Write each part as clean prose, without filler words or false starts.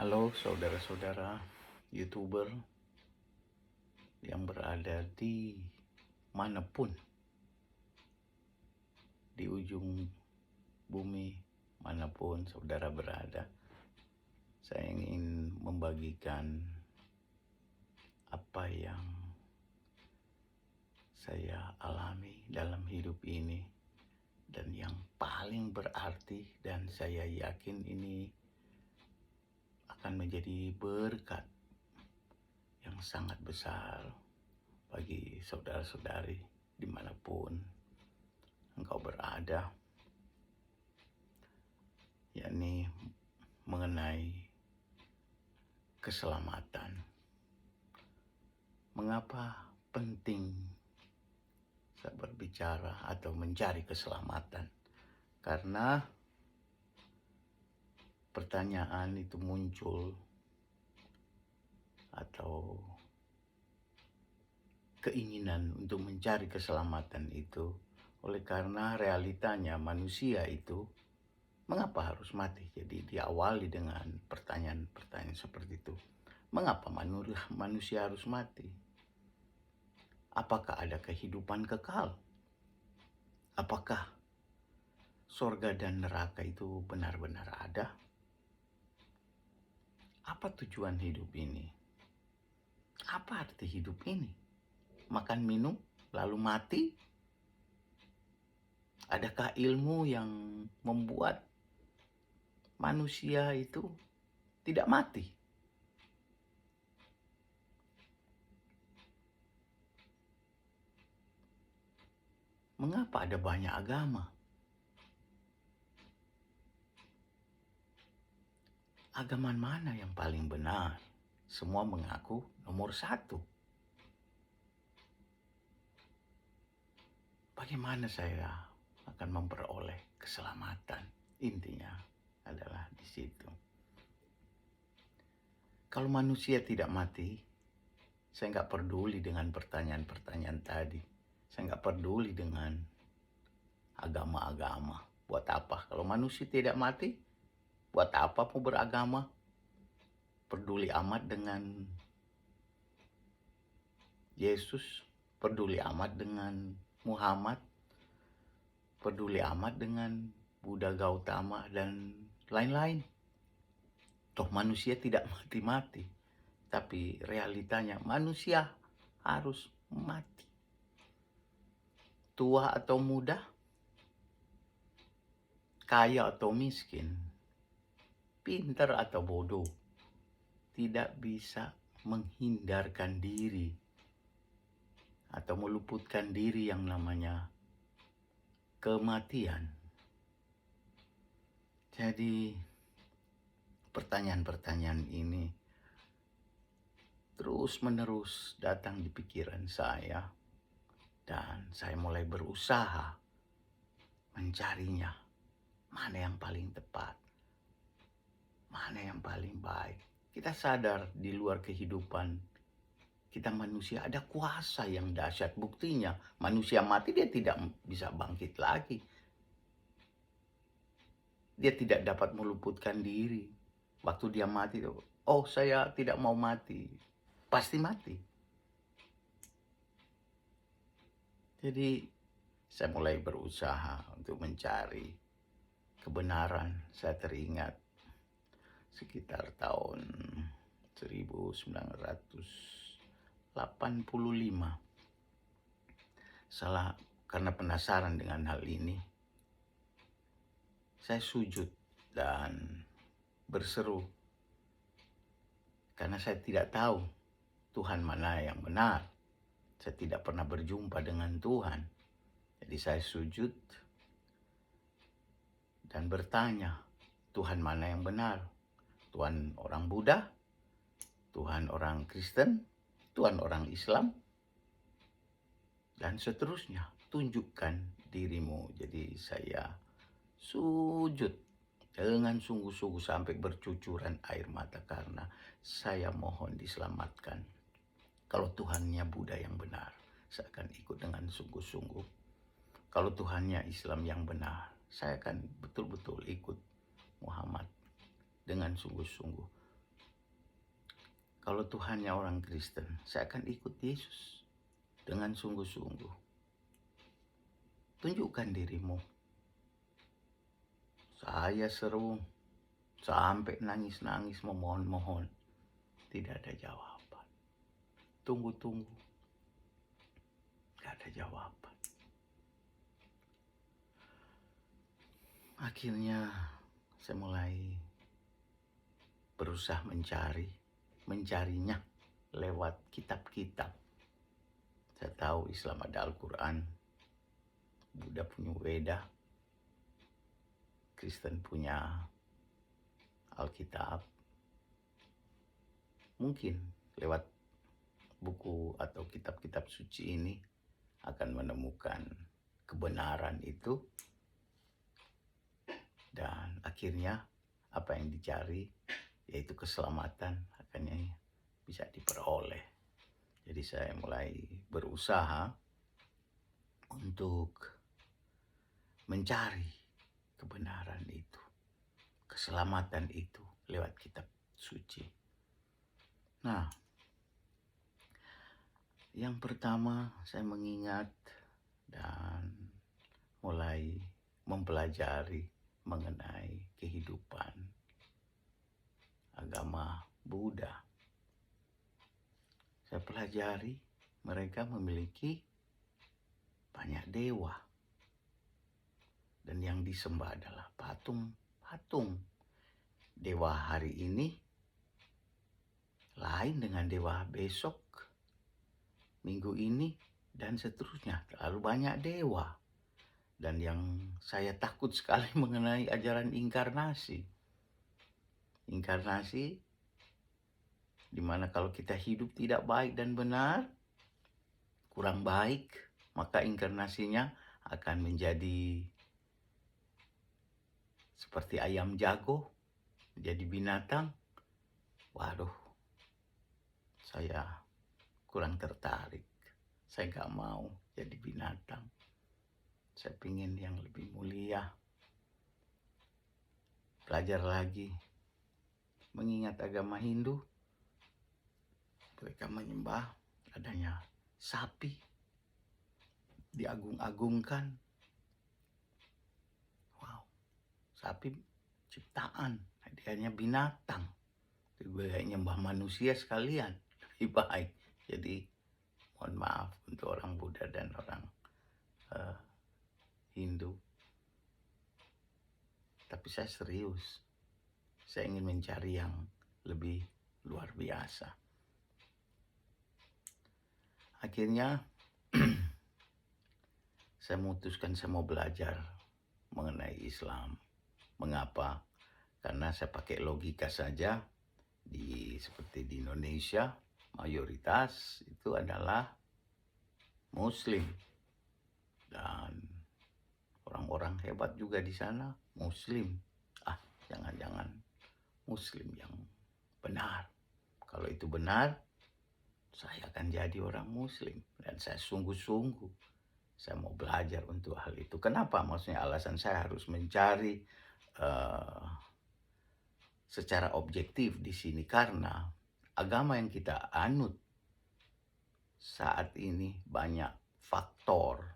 Halo saudara-saudara YouTuber yang berada di manapun, di ujung bumi manapun saudara berada. Saya ingin membagikan apa yang saya alami dalam hidup ini dan yang paling berarti, dan saya yakin ini akan menjadi berkat yang sangat besar bagi saudara-saudari dimanapun engkau berada, yakni mengenai keselamatan. Mengapa penting saya berbicara atau mencari keselamatan? Karena pertanyaan itu muncul atau keinginan untuk mencari keselamatan itu oleh karena realitanya manusia itu mengapa harus mati. Jadi diawali dengan pertanyaan-pertanyaan seperti itu. Mengapa manusia harus mati? Apakah ada kehidupan kekal? Apakah sorga dan neraka itu benar-benar ada? Apa tujuan hidup ini? Apa arti hidup ini? Makan minum lalu mati? Adakah ilmu yang membuat manusia itu tidak mati? Mengapa ada banyak agama? Agama mana yang paling benar? Semua mengaku nomor satu. Bagaimana saya akan memperoleh keselamatan? Intinya adalah di situ. Kalau manusia tidak mati, saya nggak peduli dengan pertanyaan-pertanyaan tadi. Saya nggak peduli dengan agama-agama. Buat apa? Kalau manusia tidak mati, buat apa mau beragama? Peduli amat dengan Yesus, peduli amat dengan Muhammad, peduli amat dengan Buddha Gautama dan lain-lain. Toh manusia tidak mati-mati, tapi realitanya manusia harus mati. Tua atau muda, kaya atau miskin, pintar atau bodoh, tidak bisa menghindarkan diri atau meluputkan diri yang namanya kematian. Jadi pertanyaan-pertanyaan ini terus-menerus datang di pikiran saya, dan saya mulai berusaha mencarinya. Mana yang paling tepat? Mana yang paling baik? Kita sadar di luar kehidupan kita manusia ada kuasa yang dahsyat. Buktinya manusia mati dia tidak bisa bangkit lagi. Dia tidak dapat meluputkan diri. Waktu dia mati, oh saya tidak mau mati. Pasti mati. Jadi saya mulai berusaha untuk mencari kebenaran. Saya teringat sekitar tahun 1985. Karena penasaran dengan hal ini, saya sujud dan berseru. Karena saya tidak tahu Tuhan mana yang benar. Saya tidak pernah berjumpa dengan Tuhan. Jadi saya sujud dan bertanya, Tuhan mana yang benar? Tuhan orang Buddha? Tuhan orang Kristen? Tuhan orang Islam? Dan seterusnya, tunjukkan dirimu. Jadi saya sujud dengan sungguh-sungguh sampai bercucuran air mata karena saya mohon diselamatkan. Kalau Tuhannya Buddha yang benar, saya akan ikut dengan sungguh-sungguh. Kalau Tuhannya Islam yang benar, saya akan betul-betul ikut Muhammad dengan sungguh-sungguh. kalau Tuhannya orang Kristen, saya akan ikut Yesus dengan sungguh-sungguh. Tunjukkan dirimu. Saya seru sampai nangis-nangis memohon-mohon. Tidak ada jawaban. Tunggu-tunggu. Tidak ada jawaban. Akhirnya saya mulai berusaha mencarinya lewat kitab-kitab. Saya tahu Islam ada Al-Quran, Buddha punya Weda, Kristen punya Alkitab. Mungkin lewat buku atau kitab-kitab suci ini akan menemukan kebenaran itu, dan akhirnya apa yang dicari yaitu keselamatan akhirnya bisa diperoleh. Jadi saya mulai berusaha untuk mencari kebenaran itu, keselamatan itu lewat kitab suci. Nah, yang pertama saya mengingat dan mulai mempelajari mengenai kehidupan agama Buddha. Saya pelajari mereka memiliki banyak dewa. Dan yang disembah adalah patung-patung. Dewa hari ini lain dengan dewa besok, minggu ini, dan seterusnya. Terlalu banyak dewa. Dan yang saya takut sekali mengenai ajaran inkarnasi. Inkarnasi di mana kalau kita hidup tidak baik dan benar, kurang baik, maka inkarnasinya akan menjadi seperti ayam jago, jadi binatang. Waduh, saya kurang tertarik. Saya gak mau jadi binatang. Saya ingin yang lebih mulia. Belajar lagi. Mengingat agama Hindu, mereka menyembah adanya sapi, diagung-agungkan. Wow, sapi ciptaan, hanya binatang. Juga nyembah manusia sekalian, lebih baik. Jadi mohon maaf untuk orang Buddha dan orang Hindu. Tapi saya serius. Saya ingin mencari yang lebih luar biasa. Akhirnya saya memutuskan saya mau belajar mengenai Islam. Mengapa? Karena saya pakai logika saja. Seperti di Indonesia, mayoritas itu adalah Muslim. Dan orang-orang hebat juga di sana Muslim. Jangan-jangan Muslim yang benar. Kalau itu benar, saya akan jadi orang Muslim. Dan saya sungguh-sungguh, saya mau belajar untuk hal itu. Kenapa? Maksudnya alasan saya harus mencari secara objektif di sini. Karena agama yang kita anut saat ini banyak faktor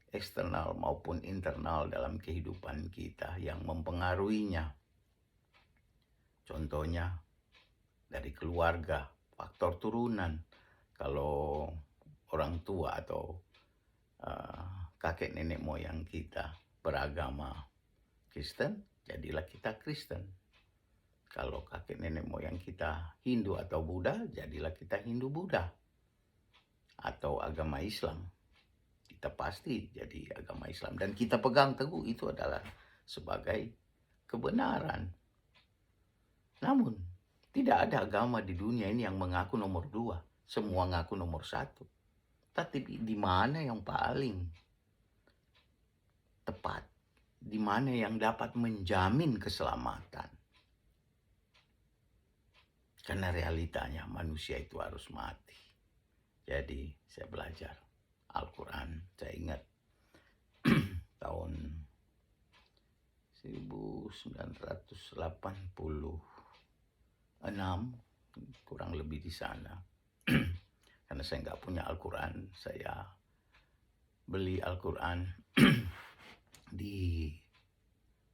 eksternal maupun internal dalam kehidupan kita yang mempengaruhinya. Contohnya dari keluarga, faktor turunan. Kalau orang tua atau kakek nenek moyang kita beragama Kristen, jadilah kita Kristen. Kalau kakek nenek moyang kita Hindu atau Buddha, jadilah kita Hindu Buddha. Atau agama Islam, kita pasti jadi agama Islam. Dan kita pegang teguh itu adalah sebagai kebenaran. Namun, tidak ada agama di dunia ini yang mengaku nomor 2. Semua ngaku nomor 1. Tapi di mana yang paling tepat? Di mana yang dapat menjamin keselamatan? Karena realitanya manusia itu harus mati. Jadi saya belajar Al-Quran. Saya ingat tahun 1986 kurang lebih di sana. Karena saya nggak punya Al-Quran, saya beli Al-Quran di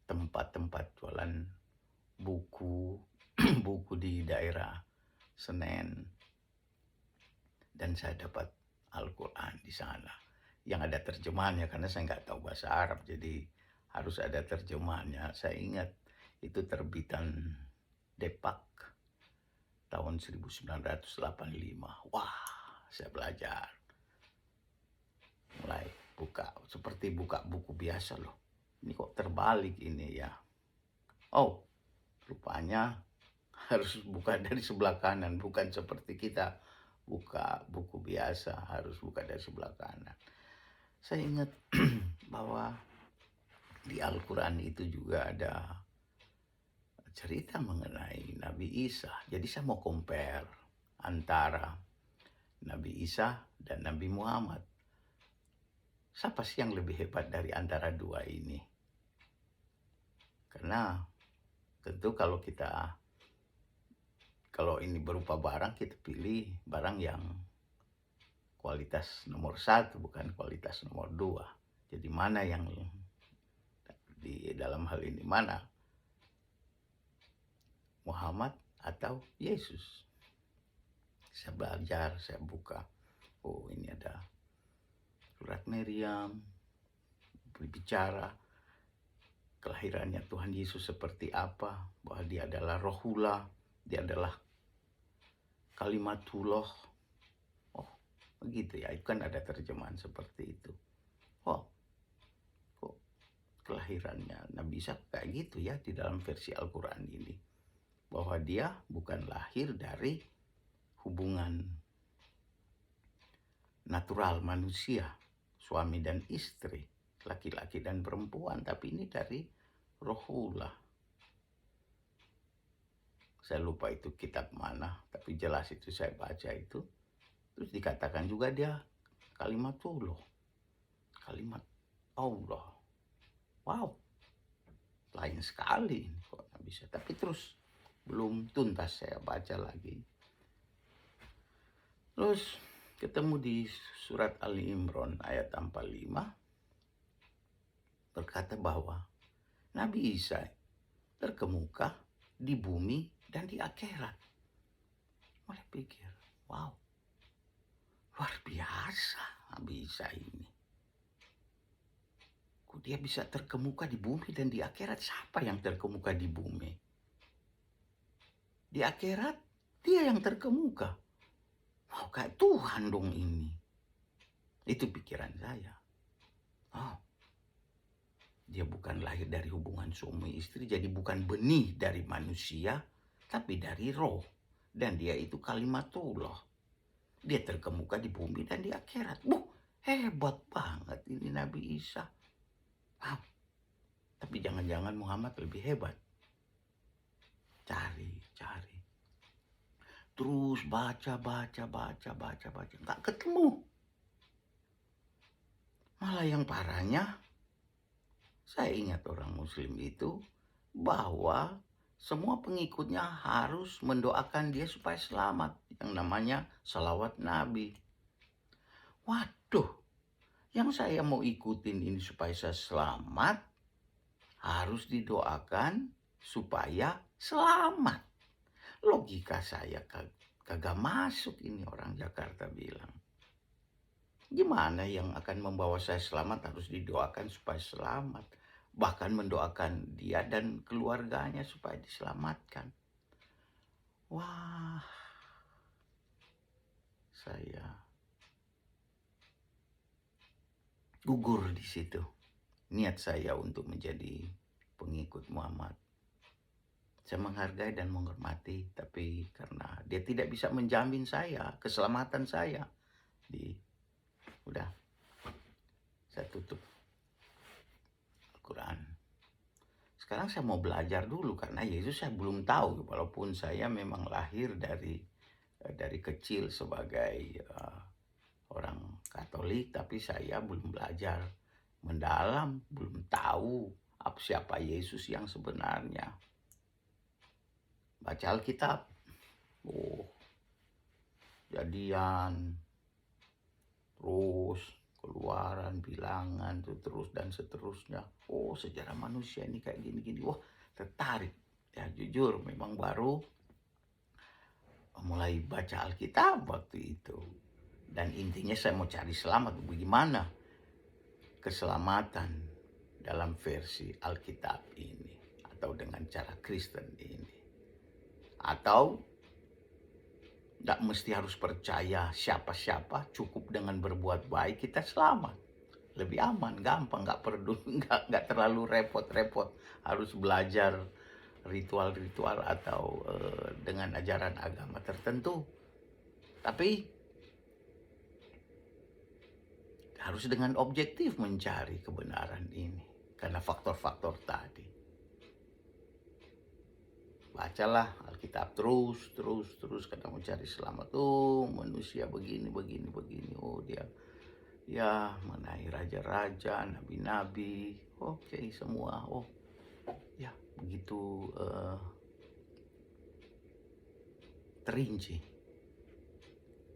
tempat-tempat jualan buku, buku di daerah Senen, dan saya dapat Al-Quran di sana. Yang ada terjemahannya, karena saya nggak tahu bahasa Arab, jadi harus ada terjemahannya. Saya ingat itu terbitan Depak tahun 1985. Wah, saya belajar. Mulai buka, seperti buka buku biasa loh. Ini kok terbalik ini ya. Oh, rupanya harus buka dari sebelah kanan, bukan seperti kita buka buku biasa, harus buka dari sebelah kanan. Saya ingat bahwa di Al-Quran itu juga ada cerita mengenai Nabi Isa. Jadi saya mau compare antara Nabi Isa dan Nabi Muhammad. Siapa sih yang lebih hebat dari antara dua ini? Karena tentu kalau ini berupa barang, kita pilih barang yang kualitas nomor 1, bukan kualitas nomor 2. Jadi mana yang di dalam hal ini, mana Muhammad atau Yesus? Saya belajar, saya buka. Oh, ini ada surat Maryam berbicara kelahirannya Tuhan Yesus seperti apa, bahwa dia adalah Rohullah, dia adalah Kalimatullah. Oh, begitu ya, itu kan ada terjemahan seperti itu. Oh, kok kelahirannya Nabi Isa kayak gitu ya di dalam versi Al-Quran ini, bahwa dia bukan lahir dari hubungan natural manusia, suami dan istri, laki-laki dan perempuan, tapi ini dari Rohullah. Saya lupa itu kitab mana, tapi jelas itu saya baca itu. Terus dikatakan juga dia Kalimatullah, kalimat Allah. Wow, lain sekali kok bisa. Tapi terus belum tuntas saya baca lagi. Terus ketemu di surat Ali Imran ayat 45 berkata bahwa Nabi Isa terkemuka di bumi dan di akhirat. Mulai pikir, wow, luar biasa Nabi Isa ini. Kok dia bisa terkemuka di bumi dan di akhirat? Siapa yang terkemuka di bumi? Di akhirat dia yang terkemuka. Wow, kayak Tuhan dong ini. Itu pikiran saya. Oh, dia bukan lahir dari hubungan suami istri, jadi bukan benih dari manusia, tapi dari roh. Dan dia itu Kalimatullah. Dia terkemuka di bumi dan di akhirat. Hebat banget ini Nabi Isa. Wow. Tapi jangan-jangan Muhammad lebih hebat. Cari. Terus baca. Nggak ketemu. Malah yang parahnya, saya ingat orang Muslim itu bahwa semua pengikutnya harus mendoakan dia supaya selamat. Yang namanya salawat Nabi. Waduh, yang saya mau ikutin ini supaya saya selamat, harus didoakan supaya selamat. Logika saya kagak masuk ini, orang Jakarta bilang. Gimana yang akan membawa saya selamat harus didoakan supaya selamat? Bahkan mendoakan dia dan keluarganya supaya diselamatkan. Wah, saya gugur di situ. Niat saya untuk menjadi pengikut Muhammad. Saya menghargai dan menghormati, tapi karena dia tidak bisa menjamin saya, keselamatan saya, udah, saya tutup Al-Quran. Sekarang saya mau belajar dulu, karena Yesus saya belum tahu, walaupun saya memang lahir dari kecil sebagai orang Katolik, tapi saya belum belajar mendalam, belum tahu siapa Yesus yang sebenarnya. Baca Alkitab, Oh, Jadian, terus Keluaran, Bilangan, tuh terus dan seterusnya. Oh, sejarah manusia ini kayak gini-gini. Wah, tertarik. Ya jujur memang baru mulai baca Alkitab waktu itu. Dan intinya saya mau cari selamat. Bagaimana keselamatan dalam versi Alkitab ini, atau dengan cara Kristen ini. Atau nggak mesti harus percaya siapa-siapa, cukup dengan berbuat baik kita selamat. Lebih aman, gampang, nggak perlu, nggak terlalu repot-repot harus belajar ritual-ritual atau dengan ajaran agama tertentu. Tapi harus dengan objektif mencari kebenaran ini karena faktor-faktor tadi. Bacalah Alkitab terus karena mau cari selamat. Oh, manusia begini. Oh, dia ya mengenai raja-raja, nabi-nabi. Oke, semua. Oh, ya begitu terinci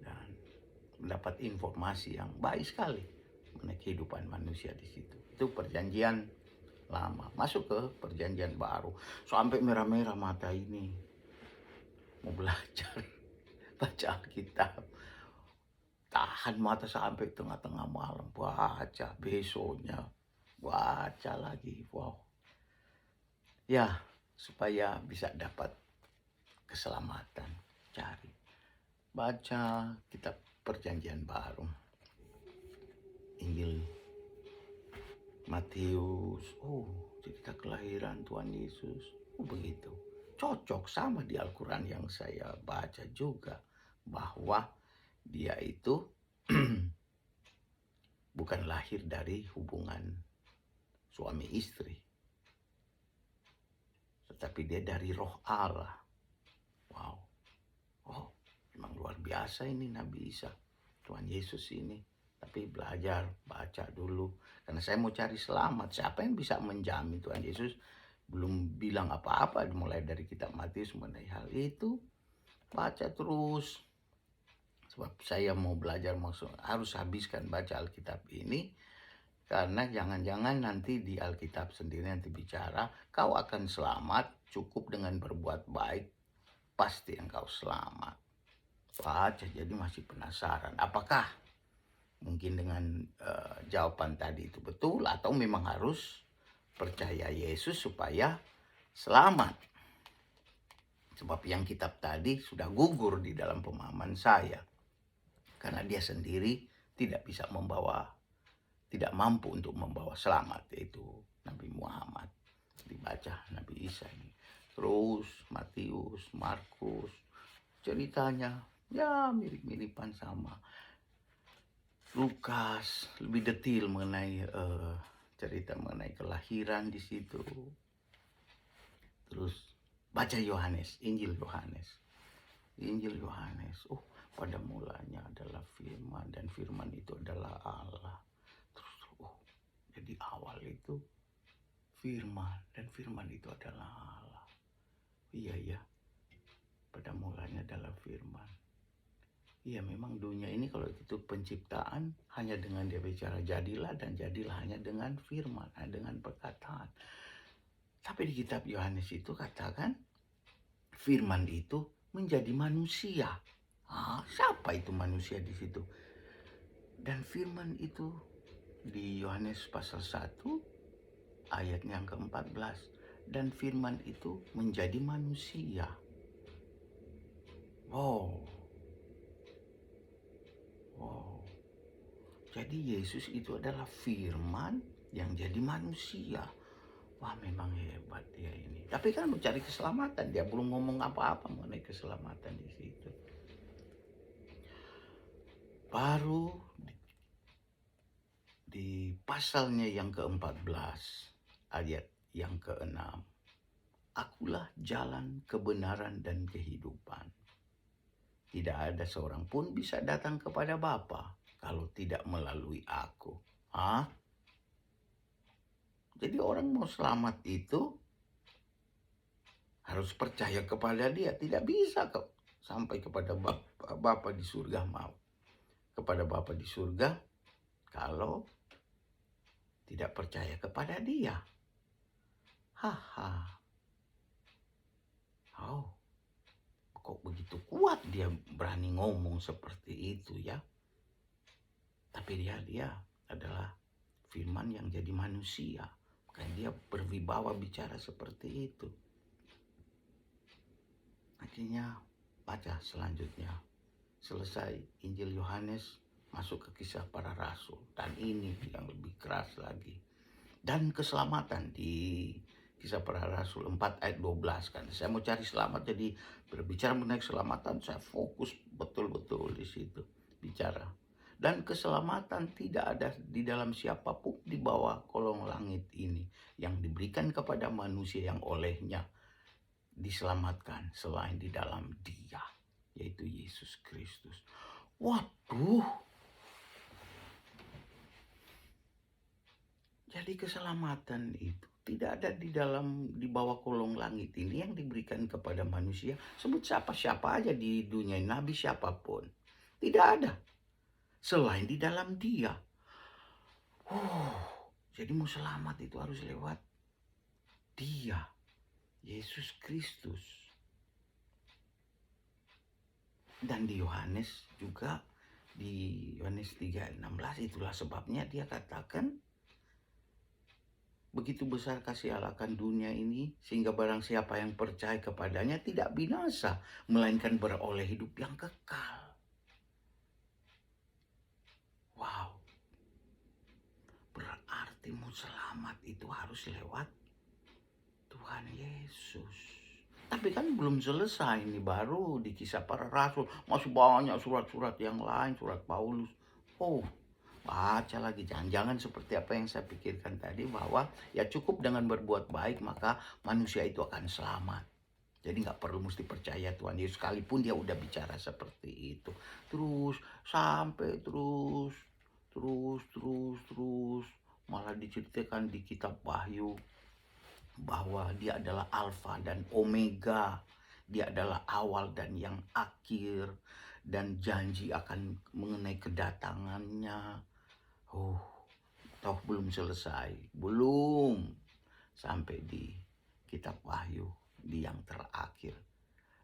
dan mendapat informasi yang baik sekali mengenai kehidupan manusia di situ. Itu perjanjian lama. Masuk ke perjanjian baru. Sampai merah-merah mata ini. Mau belajar baca Alkitab. Tahan mata sampai tengah-tengah malam. Baca besoknya. Baca lagi. Wow. Ya, supaya bisa dapat keselamatan. Cari. Baca kitab perjanjian baru. Injil Matius. Oh, cerita kelahiran Tuhan Yesus. Oh, begitu. Cocok sama di Al-Quran yang saya baca juga. Bahwa dia itu bukan lahir dari hubungan suami istri. Tetapi dia dari roh Allah. Wow. Oh, memang luar biasa ini Nabi Isa. Tuhan Yesus ini. Tapi belajar, baca dulu. Karena saya mau cari selamat. Siapa yang bisa menjamin Tuhan Yesus belum bilang apa-apa. Mulai dari kitab Matius mengenai hal itu. Baca terus. Sebab saya mau belajar, harus habiskan baca Alkitab ini. Karena jangan-jangan nanti di Alkitab sendiri nanti bicara, kau akan selamat cukup dengan berbuat baik. Pasti engkau selamat. Baca, jadi masih penasaran. Apakah mungkin dengan jawaban tadi itu betul, atau memang harus percaya Yesus supaya selamat. Sebab yang kitab tadi sudah gugur di dalam pemahaman saya. Karena dia sendiri tidak mampu untuk membawa selamat, yaitu Nabi Muhammad. Dibaca Nabi Isa ini. Terus Matius, Markus, ceritanya ya mirip-miripan sama Lukas, lebih detail mengenai cerita mengenai kelahiran di situ. Terus baca Yohanes, Injil Yohanes. Oh, pada mulanya adalah firman dan firman itu adalah Allah. Terus jadi awal itu firman dan firman itu adalah Allah. Iya ya. Pada mulanya adalah firman. Iya, memang dunia ini kalau itu penciptaan hanya dengan dia bicara jadilah, dan jadilah hanya dengan firman, dengan perkataan. Tapi di kitab Yohanes itu katakan firman itu menjadi manusia. Siapa itu manusia di situ? Dan firman itu di Yohanes pasal 1 ayat yang ke-14. Dan firman itu menjadi manusia. Wow. Jadi Yesus itu adalah firman yang jadi manusia. Wah, memang hebat dia ini. Tapi kan mencari keselamatan, dia belum ngomong apa-apa mengenai keselamatan di situ. Baru di pasalnya yang ke-14 ayat yang ke-6. Akulah jalan, kebenaran, dan kehidupan. Tidak ada seorang pun bisa datang kepada Bapa kalau tidak melalui aku. Jadi orang mau selamat itu harus percaya kepada dia. Tidak bisa kok sampai kepada Bapa di surga mau. Kepada Bapa di surga kalau tidak percaya kepada Dia. Haha. Oh, kok begitu kuat dia berani ngomong seperti itu ya. Tapi dia adalah firman yang jadi manusia. Makanya dia berwibawa bicara seperti itu. Akhirnya baca selanjutnya. Selesai Injil Yohanes, masuk ke Kisah Para Rasul. Dan ini yang lebih keras lagi. Dan keselamatan di Kisah Para Rasul 4 ayat 12 kan. Saya mau cari selamat, jadi berbicara mengenai keselamatan saya fokus betul-betul di situ bicara. Dan keselamatan tidak ada di dalam siapapun di bawah kolong langit ini yang diberikan kepada manusia yang olehnya diselamatkan selain di dalam Dia, yaitu Yesus Kristus. Waduh. Jadi keselamatan itu tidak ada di bawah kolong langit ini yang diberikan kepada manusia. Sebut siapa-siapa aja di dunia, nabi siapapun. Tidak ada. Selain di dalam Dia. Jadi mau selamat itu harus lewat Dia, Yesus Kristus. Dan di Yohanes juga, di Yohanes 3:16, itulah sebabnya dia katakan, begitu besar kasih Allah akan dunia ini, sehingga barang siapa yang percaya kepadanya tidak binasa, melainkan beroleh hidup yang kekal. Wow. Berarti mau selamat itu harus lewat Tuhan Yesus. Tapi kan belum selesai, ini baru di Kisah Para Rasul. Masih banyak surat-surat yang lain, surat Paulus. Oh, baca lagi. Jangan-jangan seperti apa yang saya pikirkan tadi, bahwa ya cukup dengan berbuat baik maka manusia itu akan selamat. Jadi nggak perlu mesti percaya Tuhan Yesus, sekalipun dia udah bicara seperti itu. Terus sampai terus malah diceritakan di kitab Wahyu bahwa dia adalah Alfa dan Omega. Dia adalah awal dan yang akhir, dan janji akan mengenai kedatangannya. Toh belum selesai, belum sampai di kitab Wahyu di yang terakhir.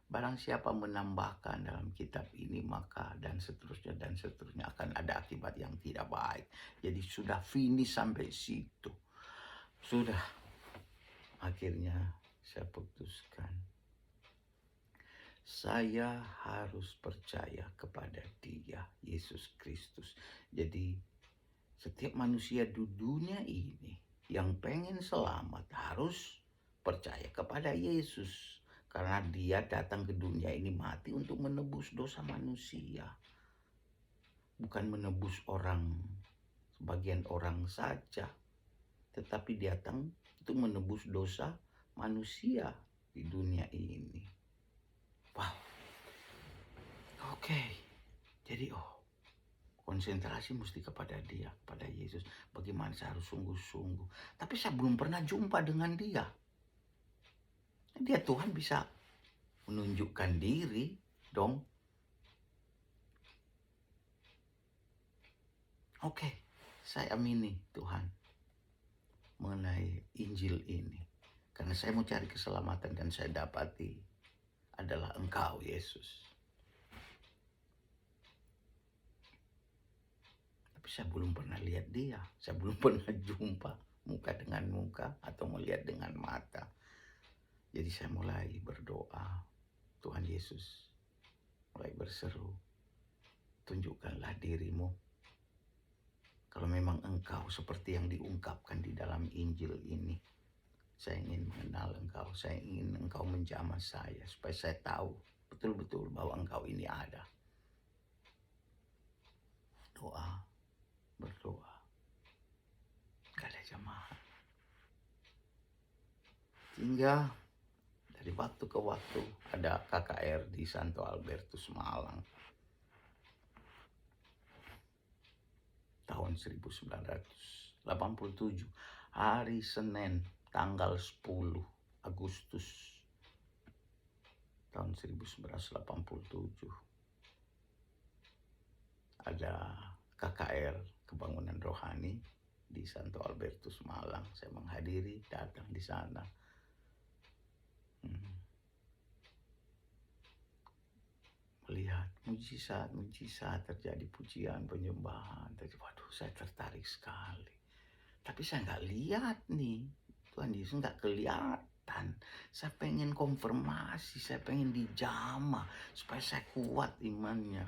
Barang siapa menambahkan dalam kitab ini, maka dan seterusnya akan ada akibat yang tidak baik. Jadi sudah finish sampai situ. Sudah. Akhirnya saya putuskan, saya harus percaya kepada Dia, Yesus Kristus. Jadi setiap manusia di dunia ini yang pengen selamat harus percaya kepada Yesus. Karena Dia datang ke dunia ini mati untuk menebus dosa manusia. Bukan menebus sebagian orang saja. Tetapi datang untuk menebus dosa manusia di dunia ini. Wow. Oke. Jadi konsentrasi mesti kepada Dia, kepada Yesus. Bagaimana saya harus sungguh-sungguh. Tapi saya belum pernah jumpa dengan Dia. Dia Tuhan bisa menunjukkan diri dong. Oke, saya amini Tuhan mengenai Injil ini. Karena saya mau cari keselamatan dan saya dapati adalah Engkau Yesus. Tapi saya belum pernah lihat Dia. Saya belum pernah jumpa muka dengan muka atau melihat dengan mata. Jadi saya mulai berdoa, Tuhan Yesus, mulai berseru, tunjukkanlah diri-Mu. Kalau memang Engkau seperti yang diungkapkan di dalam Injil ini, saya ingin mengenal Engkau, saya ingin Engkau menjamah saya, supaya saya tahu betul-betul bahwa Engkau ini ada. Berdoa, gak ada jamaah. Hingga dari waktu ke waktu ada KKR di Santo Albertus Malang. Tahun 1987, hari Senin, tanggal 10 Agustus tahun 1987 ada KKR Kebangunan Rohani di Santo Albertus Malang. Saya menghadiri, datang di sana. Melihat mujizat terjadi, pujian, penyembahan. Waduh, saya tertarik sekali. Tapi saya nggak lihat nih, Tuhan Yesus nggak kelihatan. Saya pengen konfirmasi, saya pengen dijamah supaya saya kuat imannya.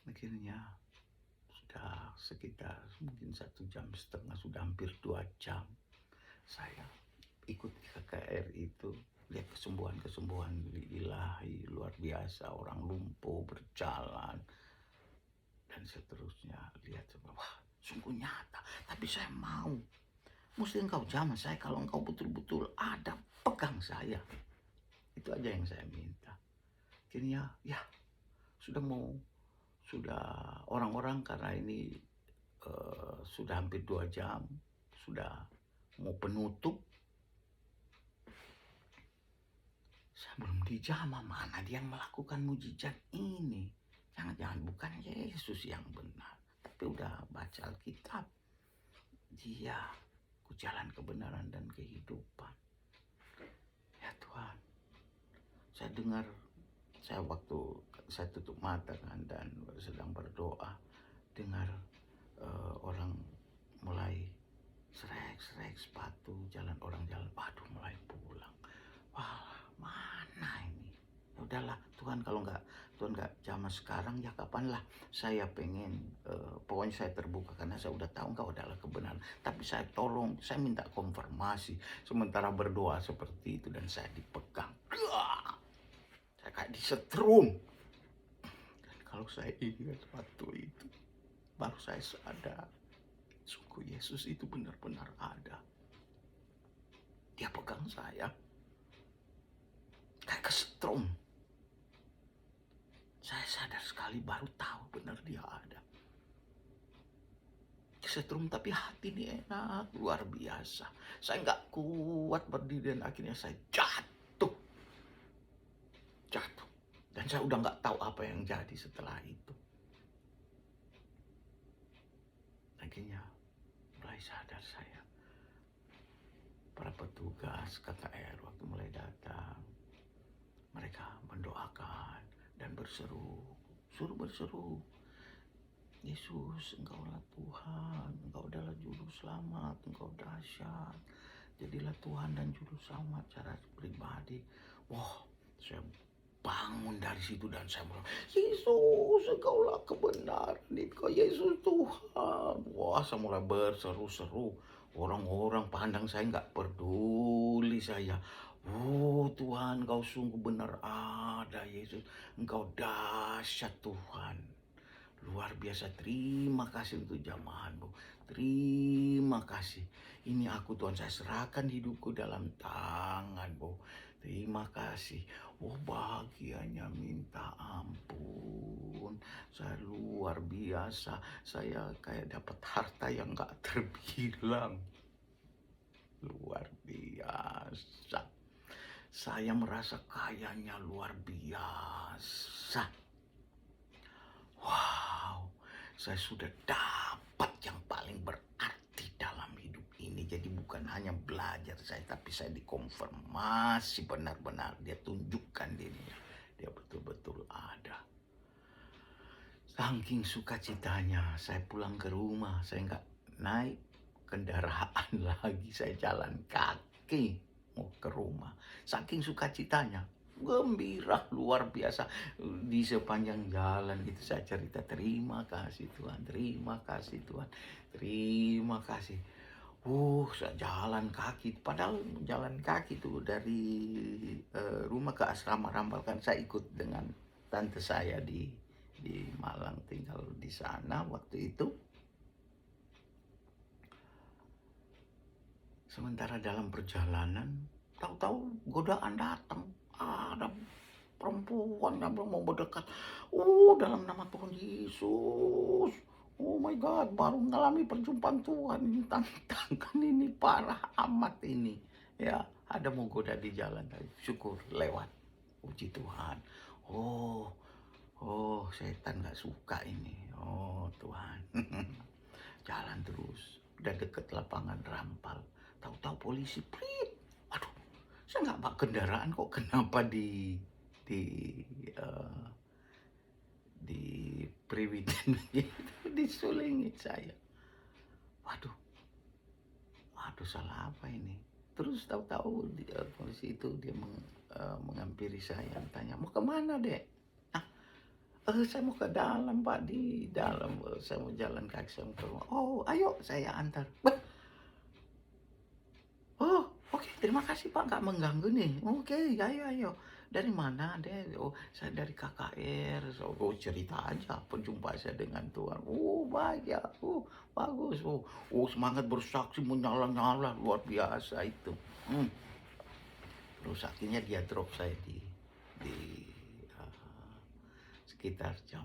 Akhirnya sudah sekitar mungkin 1,5 jam, sudah hampir 2 jam saya ikut KKR itu, lihat kesembuhan ilahi luar biasa, orang lumpuh berjalan dan seterusnya. Lihat, wah sungguh nyata. Tapi saya mau, mesti engkau jamah saya, kalau engkau betul-betul ada, pegang saya. Itu aja yang saya minta. Akhirnya ya sudah orang-orang, karena ini sudah hampir 2 jam, sudah mau penutup. Saya belum dijamah, mana dia yang melakukan mujizat ini? Jangan-jangan bukan Yesus yang benar, tapi udah baca Alkitab. Dia ku jalan kebenaran dan kehidupan. Ya Tuhan, saya dengar, waktu saya tutup mata kan dan sedang berdoa, dengar orang mulai serek sepatu, orang jalan, waduh mulai pulang. Wah, mana ini? Ya udahlah Tuhan, kalau Tuhan nggak jamah sekarang, ya kapan lah. Saya pengen, pokoknya saya terbuka karena saya udah tahu Engkau adalah kebenaran. Tapi saya minta konfirmasi. Sementara berdoa seperti itu dan saya dipegang, saya kayak disetrum. Dan kalau saya ingat waktu itu, baru saya sadar, sungguh Yesus itu benar-benar ada. Dia pegang saya kayak kesetrum. Saya sadar sekali, baru tahu benar dia ada. Kesetrum, tapi hati ini enak, luar biasa. Saya nggak kuat berdiri dan akhirnya saya jatuh. Dan saya udah nggak tahu apa yang jadi setelah itu. Akhirnya mulai sadar saya. Para petugas KKR waktu mulai datang, mereka mendoakan dan berseru, Yesus, Engkaulah Tuhan, Engkau adalah juru selamat, Engkau dahsyat, jadilah Tuhan dan juru selamat secara pribadi. Wah, saya bangun dari situ dan saya bilang, Yesus, Engkaulah kebenaran, Engkau Yesus Tuhan. Wah, saya mulai berseru-seru. Orang-orang pandang saya, nggak peduli saya. Oh Tuhan, Engkau sungguh benar ada, Yesus. Engkau dahsyat Tuhan. Luar biasa, terima kasih untuk jamahanmu. Terima kasih. Ini aku Tuhan, saya serahkan hidupku dalam tangan-Mu. Terima kasih. Oh bahagianya minta ampun. Saya luar biasa. Saya kayak dapat harta yang gak terbilang. Luar biasa. Saya merasa kayanya luar biasa. Wow, saya sudah dapat yang paling berarti dalam hidup ini. Jadi bukan hanya belajar saya, tapi saya dikonfirmasi benar-benar. Dia tunjukkan dirinya. Dia betul-betul ada. Saking sukacitanya, saya pulang ke rumah. Saya nggak naik kendaraan lagi. Saya jalan kaki mau ke rumah. Saking sukacitanya. Gembira luar biasa. Di sepanjang jalan itu saya cerita, terima kasih Tuhan, terima kasih Tuhan, terima kasih. Saya jalan kaki, padahal jalan kaki tuh dari rumah ke asrama Rambal, kan saya ikut dengan tante saya di Malang, tinggal di sana waktu itu. Sementara dalam perjalanan, tahu-tahu godaan datang. Ada perempuan yang mau berdekat. Dalam nama Tuhan Yesus. Oh my my God, baru mengalami perjumpaan Tuhan, ini tantangan ini parah amat ini. Ya, ada mau goda di jalan, tapi syukur lewat. Puji Tuhan. Oh, oh, setan nggak suka ini. Oh, Tuhan. Jalan terus. Udah deket lapangan Rampal. Tahu-tahu polisi, prit. Aduh, saya nggak bak kendaraan kok, kenapa di eh, di Priwiten gitu, disulingin saya. Waduh, waduh, salah apa ini? Terus tahu-tahu polisi itu dia menghampiri saya, tanya, "Mau kemana, Dek?" "Ah, saya mau ke dalam, Pak, di dalam, saya mau jalan kaki, saya mau ke rumah." "Oh, ayo saya antar." "Bah, oh, oke, terima kasih, Pak, nggak mengganggu nih." "Oke, ayo ayo." "Dari mana, Dek?" "Oh, saya dari KKR." So, oh, cerita aja perjumpaan saya dengan Tuhan. Oh, baik ya. Oh, bagus. Oh, oh, semangat bersaksi menyala-nyala luar biasa itu. Hmm. Terus akhirnya dia drop saya di sekitar jam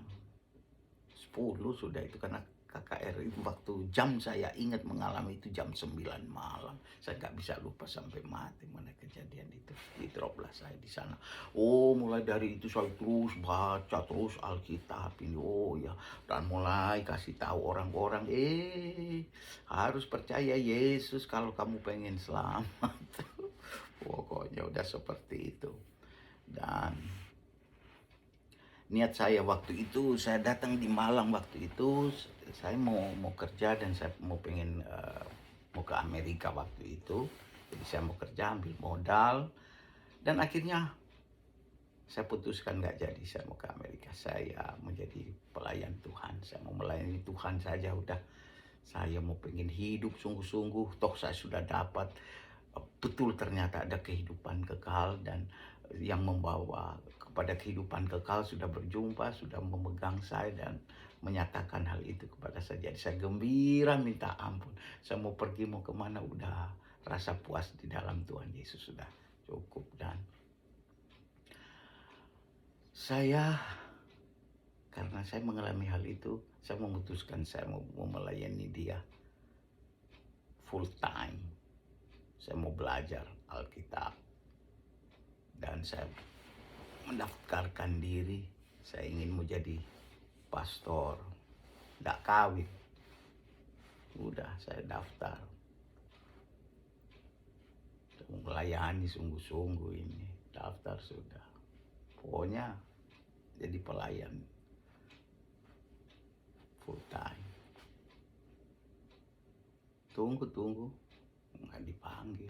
10 sudah itu, karena KKR itu waktu jam saya ingat mengalami itu jam 9 malam. Saya nggak bisa lupa sampai mati mana kejadian itu. Di drop lah saya di sana. Oh, mulai dari itu saya terus baca terus Alkitab ini. Oh ya, dan mulai kasih tahu orang-orang, harus percaya Yesus kalau kamu pengen selamat. Pokoknya udah seperti itu. Dan niat saya waktu itu, saya datang di Malang waktu itu, saya mau kerja dan saya mau ke Amerika waktu itu. Jadi saya mau kerja, ambil modal, dan akhirnya saya putuskan nggak jadi, saya mau ke Amerika. Saya menjadi pelayan Tuhan, saya mau melayani Tuhan saja udah. Saya mau pengen hidup sungguh-sungguh, toh saya sudah dapat, betul ternyata ada kehidupan kekal, dan yang membawa kepada kehidupan kekal sudah berjumpa, sudah memegang saya dan menyatakan hal itu kepada saya. Jadi saya gembira minta ampun. Saya mau pergi mau kemana, udah rasa puas di dalam Tuhan Yesus sudah cukup. Dan saya, karena saya mengalami hal itu, saya memutuskan saya mau melayani dia full time. Saya mau belajar Alkitab dan saya mendaftarkan diri. Saya ingin menjadi pastor, nggak kawin. Udah saya daftar. Saya mau melayani sungguh-sungguh ini. Daftar sudah. Pokoknya jadi pelayan full time. Tunggu, nggak dipanggil.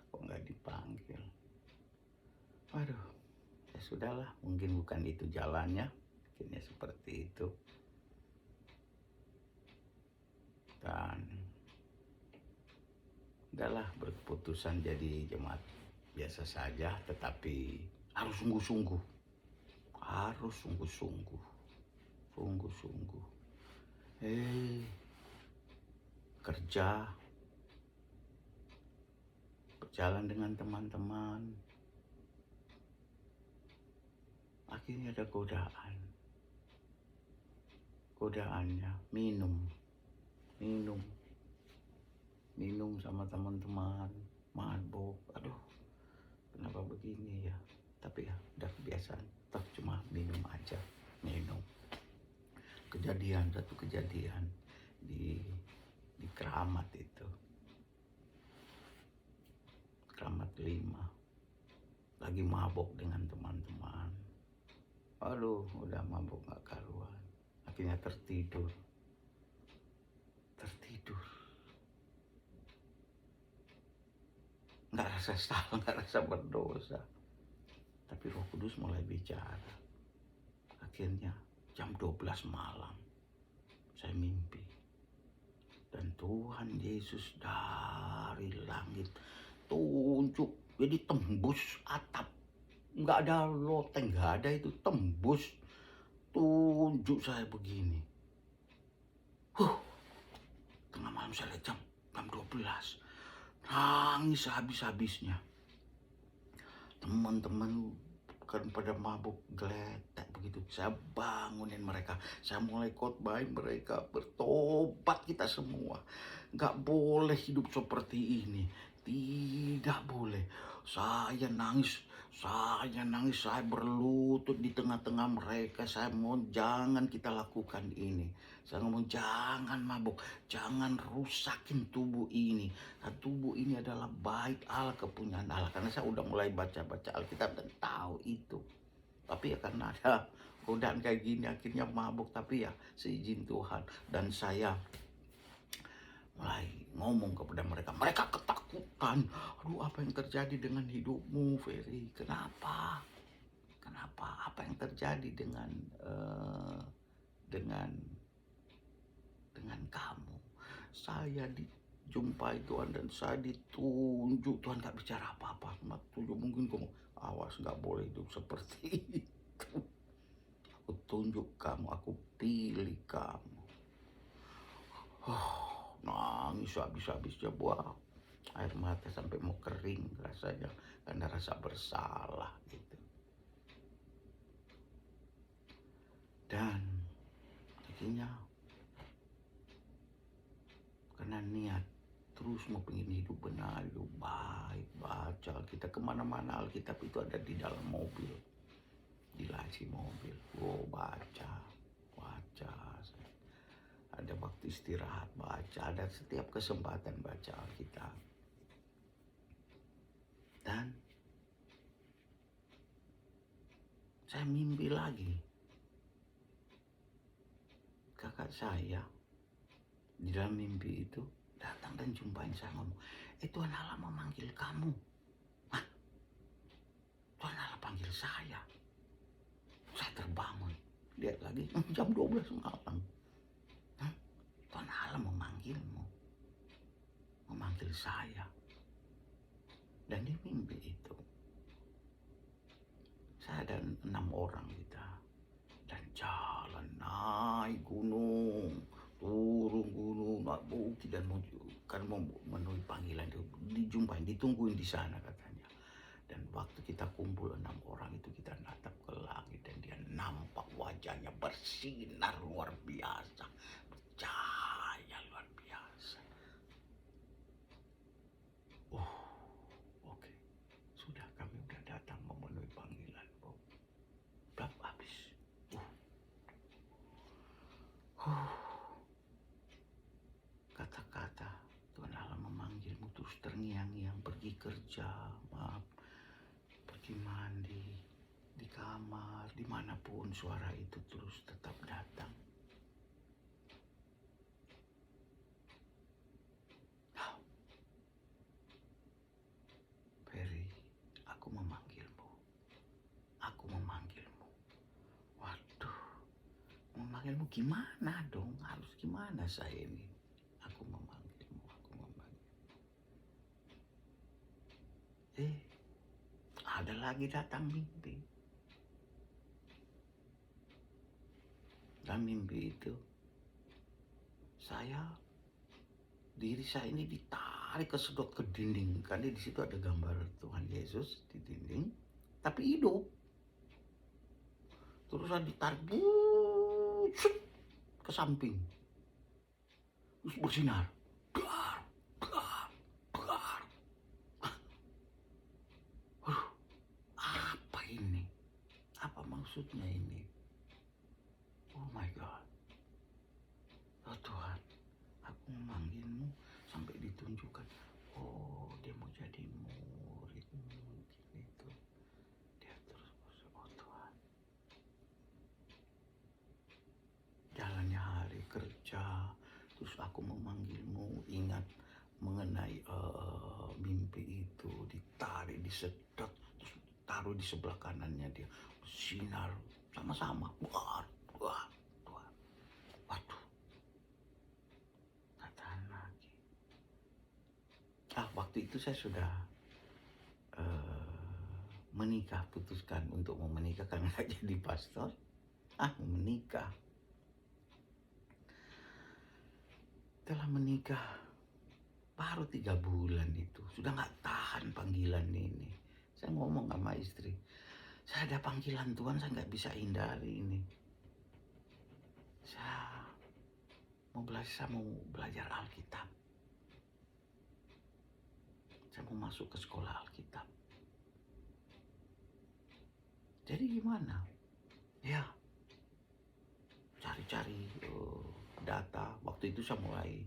Kok nggak dipanggil? Waduh, ya sudahlah, mungkin bukan itu jalannya. Akhirnya seperti itu. Dan udahlah, berkeputusan jadi jemaat biasa saja, tetapi harus sungguh-sungguh. Harus sungguh-sungguh. Sungguh-sungguh. Kerja, berjalan dengan teman-teman. Akhirnya ada godaan. Godaannya minum sama teman-teman, mabok. Aduh, kenapa begini ya? Tapi ya udah kebiasaan, toh cuma minum aja, minum. Satu kejadian di Keramat itu, Keramat 5, lagi mabok dengan teman-teman. Aduh, udah mabok gak karuan. Akhirnya tertidur. Nggak rasa salah, nggak rasa berdosa. Tapi Roh Kudus mulai bicara. Akhirnya jam 12 malam saya mimpi. Dan Tuhan Yesus dari langit tunjuk. Jadi tembus atap. Nggak ada loteng, nggak ada itu. Tembus. Tunjuk saya begini. Tengah malam saya lihat jam 12. Nangis habis-habisnya. Teman-teman kan pada mabuk geletek begitu. Saya bangunin mereka, saya mulai khotbahin mereka, bertobat kita semua. Nggak boleh hidup seperti ini, tidak boleh. Saya nangis, saya berlutut di tengah-tengah mereka. Saya mohon jangan kita lakukan ini. Saya ngomong jangan mabuk, jangan rusakin tubuh ini. Nah, tubuh ini adalah bait Allah, kepunyaan Allah. Karena saya udah mulai baca-baca Alkitab dan tahu itu. Tapi ya karena ada godaan kayak gini akhirnya mabuk. Tapi ya seizin Tuhan. Dan saya mulai ngomong kepada mereka. Mereka ketakutan. Aduh, apa yang terjadi dengan hidupmu, Ferry? Kenapa? Kenapa? Apa yang terjadi dengan dengan kamu? Saya dijumpai Tuhan dan saya ditunjuk. Tuhan gak bicara apa-apa. Tunjuk mungkin kamu awas, gak boleh hidup seperti itu. Aku tunjuk kamu, aku pilih kamu. Nangis habis-habisnya, buah air mata sampai mau kering rasanya karena rasa bersalah gitu. Dan akhirnya karena niat terus mau pengen hidup benar, hidup baik, baca kita kemana-mana. Alkitab itu ada di dalam mobil, di laci mobil. Baca. Ada waktu istirahat baca, ada setiap kesempatan baca Alkitab. Dan saya mimpi lagi. Kakak saya di dalam mimpi itu datang dan jumpain saya, ngomong, Tuhan Allah memanggil kamu. Hah? Tuhan Allah panggil saya. Saya terbangun. Lihat lagi, jam 12 malam. Tuhan Allah memanggilmu. Memanggil saya. Dan di mimpi itu, saya dan 6 orang kita. Dan jalan naik gunung, turun gunung, naik bukit dan memenuhi panggilan itu. Dijumpain, ditungguin di sana katanya. Dan waktu kita kumpul 6 orang itu, kita natap ke langit dan dia nampak wajahnya bersinar luar biasa. Bercahaya luar biasa. Oke. Sudah, kami udah datang memenuhi panggilan. Belum habis. Kata-kata Tuhan Allah memanggilmu terus terngiang-ngiang pergi kerja, pergi mandi, di kamar, dimanapun suara itu terus tetap datang. Ferry, aku memanggilmu. Aku memanggilmu. Waduh, memanggilmu gimana dong? Harus gimana saya ini? Aku memanggilmu, aku memanggilmu. Ada lagi datang mimpi. Dan mimpi itu, diri saya ini ditarik, kesedot ke dinding. Karena di situ ada gambar Tuhan Yesus di dinding, tapi hidup. Terus saya ditarik ke samping. Terus bersinar. Dar. Apa ini? Apa maksudnya ini? Oh my God. Oh Tuhan, aku memanggilmu sampai ditunjukkan. Oh, dia mau jadi murid mungkin itu. Dia terus berkata, oh Tuhan. Jalannya hari kerja, terus aku memanggilmu, ingat mengenai mimpi itu, ditarik, disedot, terus taruh di sebelah kanannya dia, bersinar sama-sama. Wah, waduh, gak tahan lagi. Waktu itu saya sudah menikah, putuskan untuk mau menikah karena gak jadi pastor. Menikah. Setelah menikah baru 3 bulan itu sudah gak tahan panggilan ini. Saya ngomong sama istri, Saya ada panggilan Tuhan, saya nggak bisa hindari ini. Saya mau belajar Alkitab. Saya mau masuk ke sekolah Alkitab. Jadi gimana? Ya, cari-cari data. Waktu itu saya mulai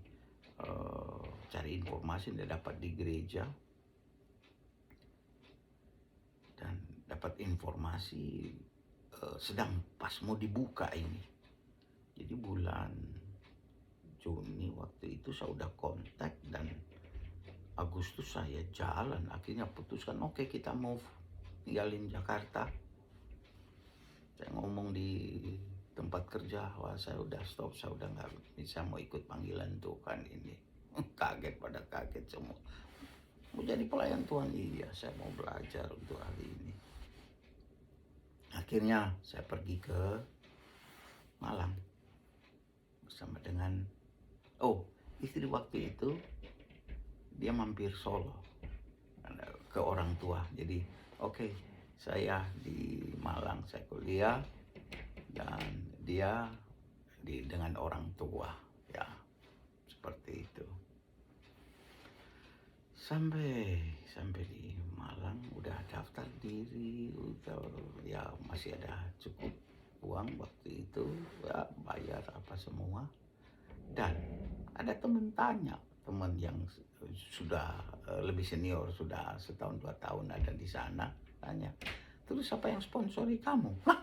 cari informasi yang dapat di gereja. Dan dapat informasi sedang pas mau dibuka ini. Jadi bulan Juni waktu itu saya udah kontak, dan Agustus saya jalan. Akhirnya putuskan, oke, kita mau tinggalin Jakarta. Saya ngomong di tempat kerja, wah saya udah stop, saya udah nggak bisa mau ikut panggilan Tuhan ini. Kaget, pada kaget semua. Mau jadi pelayan Tuhan? Iya, saya mau belajar untuk hari ini. Akhirnya saya pergi ke Malang bersama dengan istri waktu itu. Dia mampir Solo ke orang tua. Jadi oke, saya di Malang, saya kuliah, dan dia dengan orang tua, ya seperti itu. Sampai di Malang udah daftar diri, ya masih ada cukup uang waktu itu, ya bayar apa semua. Dan ada teman yang sudah lebih senior, sudah setahun 2 tahun ada di sana, tanya, terus siapa yang sponsori kamu? Hah?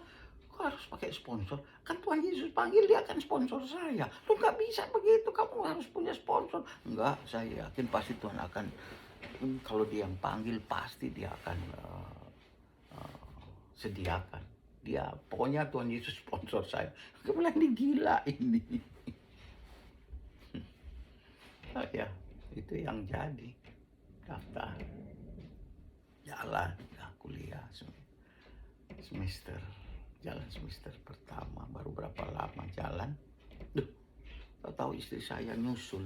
Kok harus pakai sponsor? Kan Tuhan Yesus panggil, dia akan sponsor saya. Lu nggak bisa begitu, kamu harus punya sponsor. Enggak, saya yakin pasti Tuhan akan, kalau dia yang panggil pasti dia akan sediakan. Dia, pokoknya Tuhan Yesus sponsor saya. Kemudian ini gila ini. Ya, itu yang jadi. Daftar, jalan, kuliah semester pertama, baru berapa lama jalan, tahu istri saya nyusul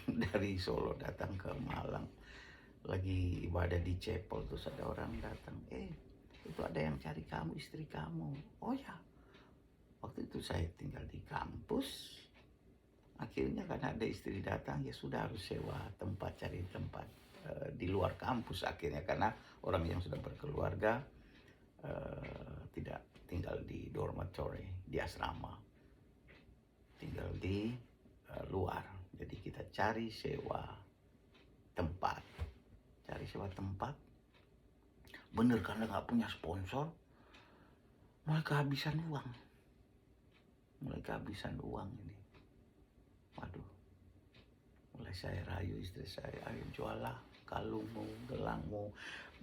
dari Solo datang ke Malang, lagi ibadah di chapel, terus ada orang datang, itu ada yang cari kamu, istri kamu. Oh ya, waktu itu saya tinggal di kampus. Akhirnya karena ada istri datang, ya sudah harus sewa tempat, cari tempat di luar kampus akhirnya, karena orang yang sudah berkeluarga tidak tinggal di dormitory, di asrama, tinggal di luar. Jadi kita cari sewa tempat, bener karena nggak punya sponsor, mulai kehabisan uang ini. Waduh, mulai saya rayu istri saya, ayo jualah kalungmu, gelangmu,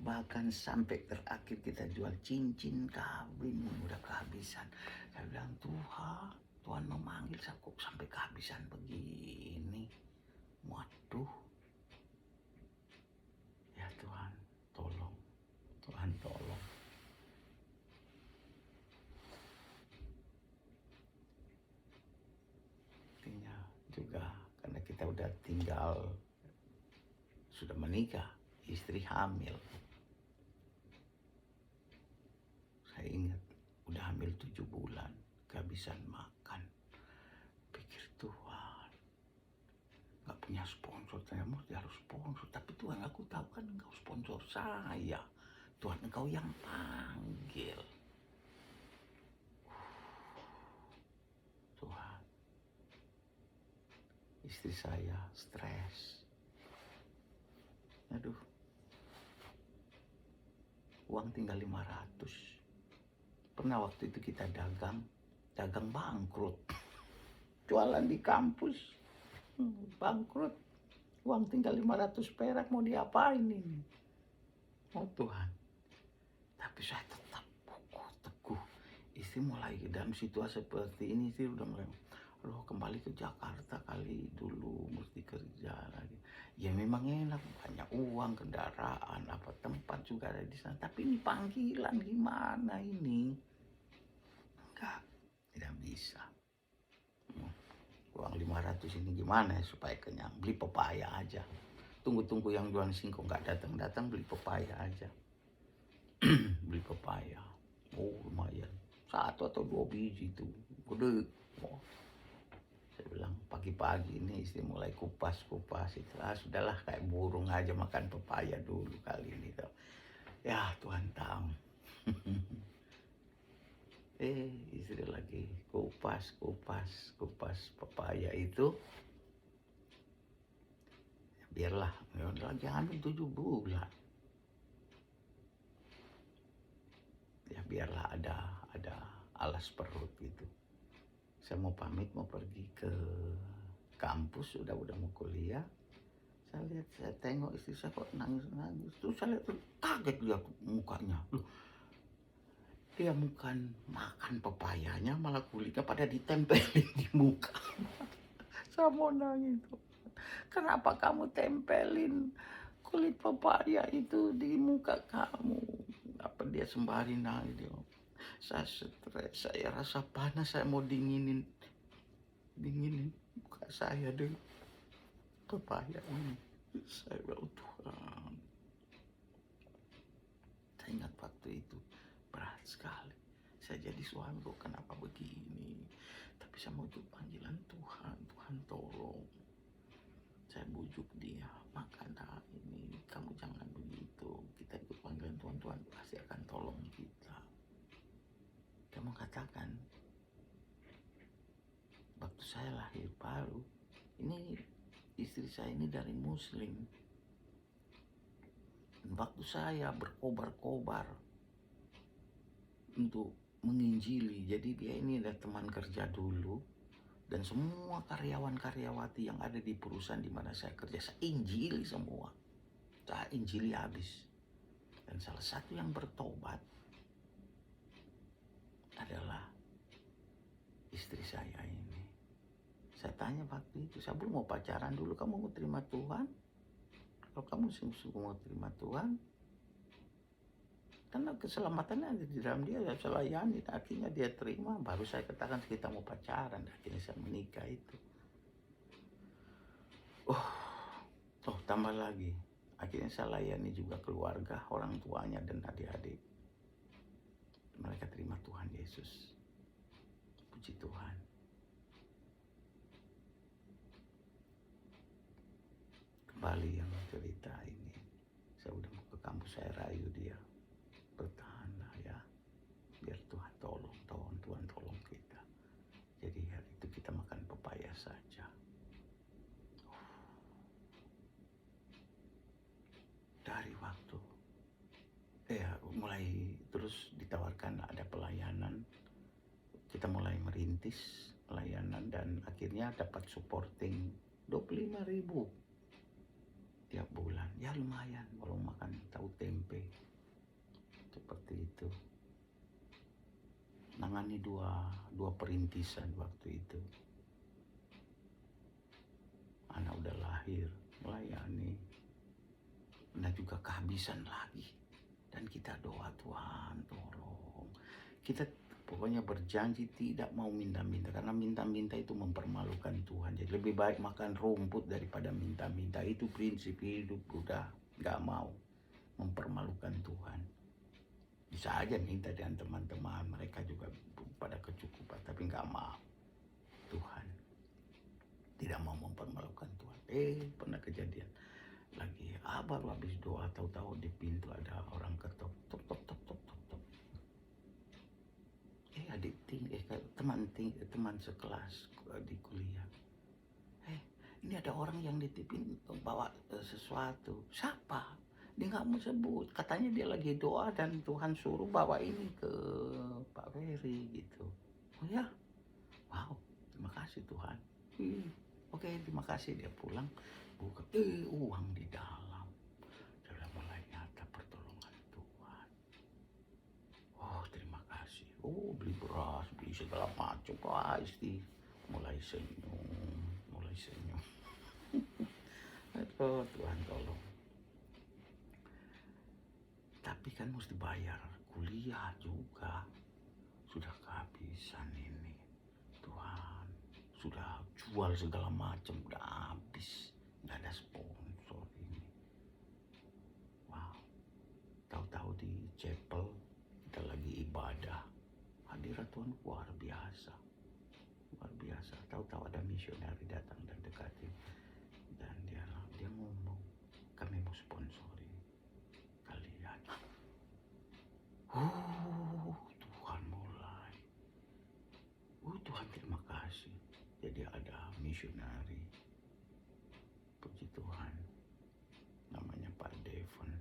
bahkan sampai terakhir kita jual cincin kawin, udah kehabisan. Saya bilang, Tuhan memanggil saya kok sampai kehabisan begini. Waduh, ya Tuhan tolong. Artinya juga karena kita udah tinggal, sudah menikah, istri hamil. Saya ingat udah hamil 7 bulan, kehabisan makan. Pikir, Tuhan, gak punya sponsor, saya harus sponsor. Tapi Tuhan, aku tahu kan Engkau sponsor saya. Tuhan, Engkau yang panggil. Tuhan, istri saya stres. Aduh, uang tinggal 500. Pernah waktu itu kita dagang bangkrut. Jualan di kampus, bangkrut. Uang tinggal 500 perak, mau diapain ini? Oh Tuhan. Tapi saya tetap teguh. Istri mulai dalam situasi seperti ini, istri udah mulai, kembali ke Jakarta kali, dulu mesti kerja lagi. Ya memang enak, banyak uang, kendaraan, apa tempat juga ada di sana. Tapi ini panggilan, gimana ini? Enggak, tidak bisa. Uang 500 ini gimana ya supaya kenyang? Beli pepaya aja. Tunggu yang jualan singkong nggak datang, beli pepaya aja. beli pepaya. Oh lumayan, 1 atau 2 biji tuh, gede. Oh, saya bilang pagi-pagi ini istri mulai kupas-kupas itu. Sudahlah kayak burung aja makan pepaya dulu kali ini tuh. Ya Tuhan tahu. Istri lagi kupas pepaya itu. Biarlah, ya lagi hamil 7 bulan. Ya biarlah ada alas perut gitu. Saya mau pamit, mau pergi ke kampus, udah mau kuliah. Saya tengok istri saya kok nangis. Terus saya lihat, kaget lihat mukanya. Loh, dia bukan makan pepayanya, malah kulitnya pada ditempelin di muka. Saya mau nangis. Kenapa kamu tempelin kulit pepaya itu di muka kamu? Apa dia sembari nangis dia? Saya stres, saya rasa panas, saya mau dinginin muka saya deh pepaya ini. Saya bilang, Tuhan, saya ingat waktu itu berat sekali. Saya jadi suami kok kenapa begini? Tapi saya mau itu panggilan Tuhan, Tuhan tolong. Saya bujuk dia, makanya ini kamu jangan begitu. Kita ikut panggilan Tuhan, Tuhan pasti akan tolong kita. Kamu katakan, waktu saya lahir baru, ini istri saya ini dari Muslim. Dan waktu saya berkobar-kobar untuk menginjili, jadi dia ini ada teman kerja dulu. Dan semua karyawan-karyawati yang ada di perusahaan di mana saya kerja, saya injili semua. Saya injili habis. Dan salah satu yang bertobat adalah istri saya ini. Saya tanya waktu itu, saya belum mau pacaran dulu, kamu mau terima Tuhan? Kalau kamu sungguh-sungguh mau terima Tuhan, karena keselamatannya ada di dalam dia, saya layani. Akhirnya dia terima, baru saya katakan kita mau pacaran. Akhirnya saya menikah itu. Tambah lagi. Akhirnya saya layani juga keluarga, orang tuanya dan adik-adik. Mereka terima Tuhan Yesus. Puji Tuhan. Kembali yang cerita ini. Saya udah mau ke kampus, saya rayu dia. Bertahanlah ya, biar Tuhan tolong Tuhan tolong kita. Jadi hari itu kita makan pepaya saja. Dari waktu mulai terus ditawarkan ada pelayanan, kita mulai merintis pelayanan dan akhirnya dapat supporting 25.000 tiap bulan. Ya lumayan kalau makan tahu tempe. Seperti itu. Nangani dua perintisan waktu itu. Anak udah lahir, melayani. Nah juga kehabisan lagi. Dan kita doa, Tuhan tolong. Kita pokoknya berjanji tidak mau minta-minta. Karena minta-minta itu mempermalukan Tuhan. Jadi lebih baik makan rumput daripada minta-minta. Itu prinsip hidup, udah gak mau mempermalukan Tuhan. Bisa aja minta dengan teman-teman, mereka juga pada kecukupan, tapi nggak mau. Tuhan tidak mau mempermalukan Tuhan. Pernah kejadian lagi, baru habis doa, tahu-tahu di pintu ada orang ketok, tok tok tok tok tok tok. Adik teman sekelas di kuliah. Ini ada orang yang ditipin bawa sesuatu. Siapa? Dia nggak mau sebut, katanya dia lagi doa dan Tuhan suruh bawa ini ke Pak Ferry gitu. Oh ya, wow, terima kasih Tuhan. Oke, terima kasih. Dia pulang, buka, uang di dalam. Sudah mulai nyata pertolongan Tuhan. Oh terima kasih. Oh beli beras, beli segala macam. Wah istri mulai senyum. Oh Tuhan tolong. Tapi kan mesti bayar kuliah juga. Sudah kehabisan ini. Tuhan, sudah jual segala macam, udah habis. Nggak ada sponsor ini. Wow. Tahu-tahu di chapel ibadah. Hadirat Tuhan luar biasa. Luar biasa. Tahu-tahu ada misionari datang dan dekati. Dan dia ngomong, kami mau sponsori kalian. Tuhan mulai. Tuhan terima kasih. Jadi ada misionari. Puji Tuhan. Namanya Pak Devon.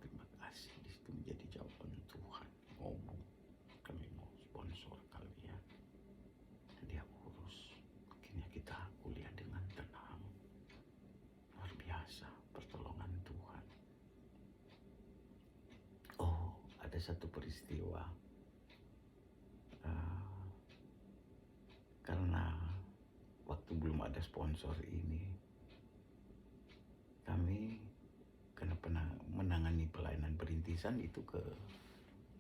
Terima kasih. Di situ menjadi jawaban Tuhan. Ngomong, kami mau sponsor kalian. Dan dia urus. Akhirnya kita kuliah dengan tenang. Luar biasa pertolongan Tuhan. Ada satu peristiwa. Karena waktu belum ada sponsor ini, kami karena pernah menangani pelayanan perintisan itu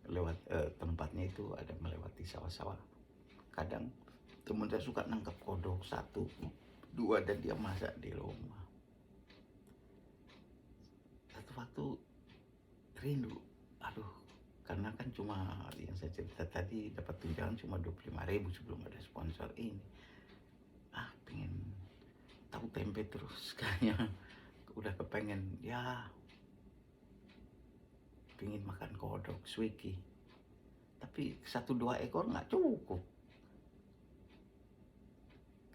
lewat tempatnya itu ada melewati sawah-sawah. Kadang teman saya suka nangkap kodok 1, 2 dan dia masak di rumah. Satu waktu rindu, karena kan cuma yang saya cerita tadi dapat tunjangan cuma 25.000 sebelum ada sponsor ini. Pengen tahu tempe terus kayaknya udah kepengen pengen makan kodok swiki. Tapi 1-2 ekor nggak cukup.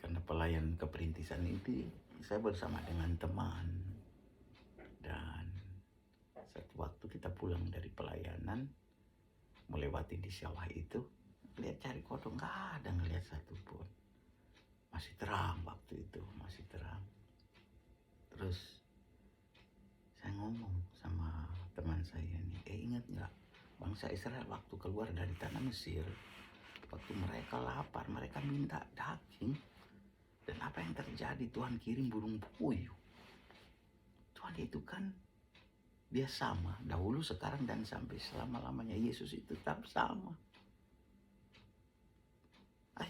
Karena pelayan keperintisan itu saya bersama dengan teman. Dan satu waktu kita pulang dari pelayanan, melewati di sawah itu, lihat cari kodok, nggak ada ngelihat satupun. Masih terang waktu itu, masih terang. Terus saya ngomong sama teman saya nih, ingat nggak bangsa Israel waktu keluar dari tanah Mesir, waktu mereka lapar, mereka minta daging. Dan apa yang terjadi? Tuhan kirim burung puyuh. Tuhan itu kan dia sama dahulu, sekarang, dan sampai selama-lamanya. Yesus itu tetap sama.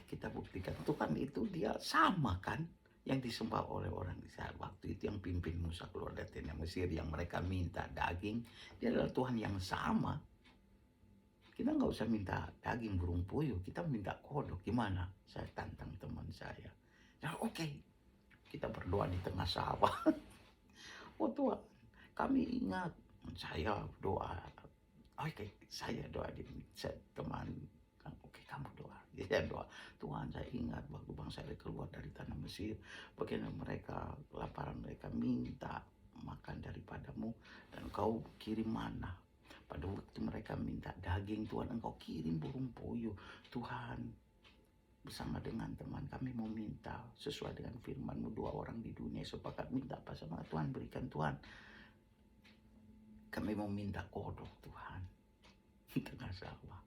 Kita buktikan Tuhan itu dia sama kan, yang disembah oleh orang Israel waktu itu, yang pimpin Musa keluar dari tanah Mesir, yang mereka minta daging. Dia adalah Tuhan yang sama. Kita nggak usah minta daging burung puyuh, kita minta kodok. Gimana? Saya tantang teman saya. Oke, kita berdoa di tengah sawah. Tuhan, kami ingat. Saya doa. Saya doa di teman. Oke, kamu doa. Saya doa. Tuhan, saya ingat waktu bangsa Israel keluar dari tanah Mesir, bagaimana mereka kelaparan, mereka minta makan daripadamu, dan Engkau kirim mana. Pada waktu mereka minta daging, Tuhan, Engkau kirim burung puyuh. Tuhan, bersama dengan teman kami mau minta sesuai dengan firman-Mu, 2 orang di dunia sepakat minta apa sama Tuhan, berikan Tuhan. Kami mau minta kodok Tuhan di tengah sawah.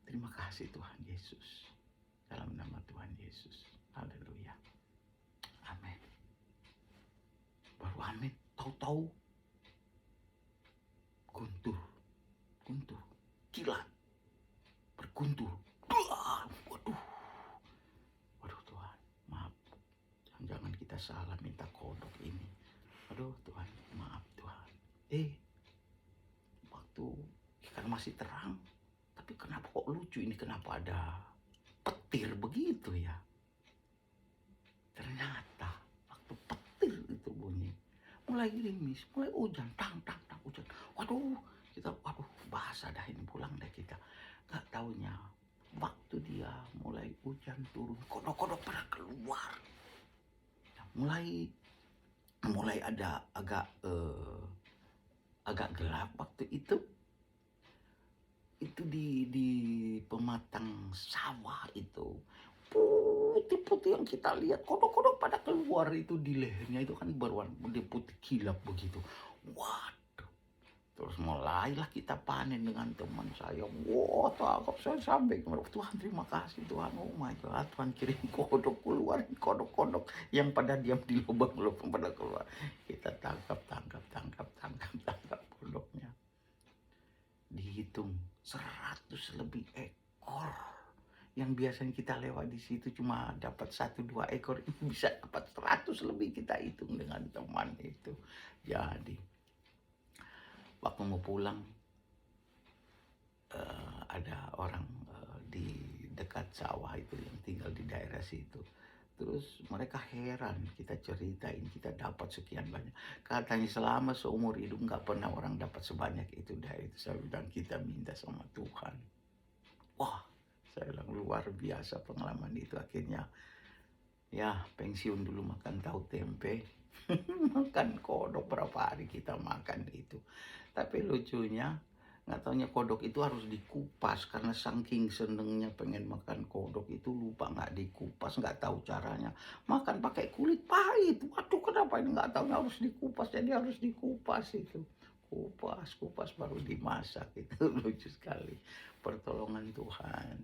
Terima kasih Tuhan Yesus. Dalam nama Tuhan Yesus. Haleluya. Amin. Baru amin. Tahu-tahu guntur. Kilat. Berguntur. Waduh Tuhan. Maaf. Jangan kita salah minta kodok ini. Tuhan. Maaf Tuhan. Waktu karena masih terang. Tapi kenapa kok lucu ini? Kenapa ada petir begitu ya? Ternyata waktu petir itu bunyi, mulai gerimis, mulai hujan, tang hujan. Kita basah dah ini, pulang dah kita. Gak taunya waktu dia mulai hujan turun, kodok-kodok pada keluar. Mulai ada agak gelap waktu itu. Itu di pematang sawah itu, putih-putih yang kita lihat, kodok-kodok pada keluar itu di lehernya itu kan berwarna putih kilap begitu. Waduh, terus mulailah kita panen dengan teman saya. Tangkap saya sampai Tuhan, terima kasih Tuhan. Oh my God, Tuhan kirim kodok, keluar kodok-kodok yang pada diam di lubang-lubang pada keluar. Kita tangkap kodoknya. Dihitung 100 lebih ekor. Yang biasanya kita lewat di situ cuma dapat 1-2 ekor, ini bisa dapat 100 lebih. Kita hitung dengan teman itu. Jadi waktu mau pulang, ada orang di dekat sawah itu yang tinggal di daerah situ. Terus mereka heran, kita ceritain kita dapat sekian banyak. Katanya selama seumur hidup nggak pernah orang dapat sebanyak itu dari itu. Saya bilang kita minta sama Tuhan. Wah, saya bilang luar biasa pengalaman itu. Akhirnya ya pensiun dulu makan tahu tempe. Makan kodok berapa hari kita makan itu. Tapi lucunya nggak taunya kodok itu harus dikupas karena saking senengnya pengen makan kodok itu lupa nggak dikupas, nggak tahu caranya. Makan pakai kulit pahit. Waduh, kenapa ini nggak tahu harus dikupas, jadi harus dikupas itu. Kupas, kupas baru dimasak itu. Lucu sekali. Pertolongan Tuhan